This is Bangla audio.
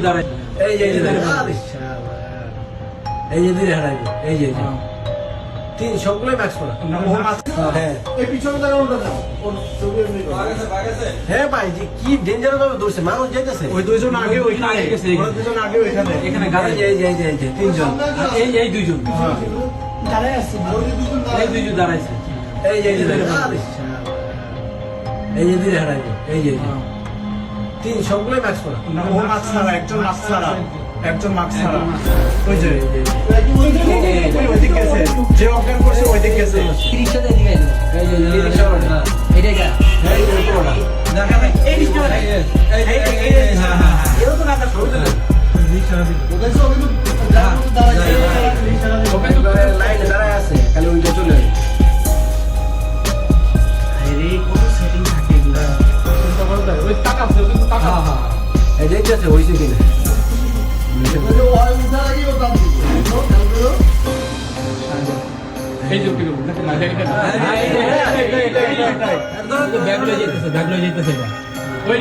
দাঁড়ায় এই যে এই যে দিলে হারাইবে এই যে তিন সবগুলো ম্যাক্স করা হ্যাঁ হ্যাঁ ভাই যে কি ডেঞ্জার ভাবে দৌড়ছে মানুষ যাইতেছে ওই দুইজন আগে ওইখানে গেছে ওই দুইজন আগে ওইখানে এখানে এই গাড়ি যে এই যে এই যে এই যে তিনজন এই দুইজন এই দুইজন দাঁড়াইছে এই যে এই যে দিলে হারাইবে এই যে তিন সবগুলো ম্যাক্স করা ও মাছ ছাড়া একজন মাছ ছাড়া একজন মাছ ছাড়া ওই যে ওইদিকে গেছে যে অজ্ঞান করছে ওইদিকে গেছে রিক্সাতে দিকে এলো এই যে এই রিকশাওয়ালা এটাই যা এই যে পুরোটা এই রিক্সাওয়ালা এও তো না কাজ করতে ওকে তো লাইনে দাঁড়ায় আছে খালি ওইটা চলে যাবে এই দেখতেছে হয়েছে কিনা এই যে ব্যাগ লয়ে যেতেছে ওই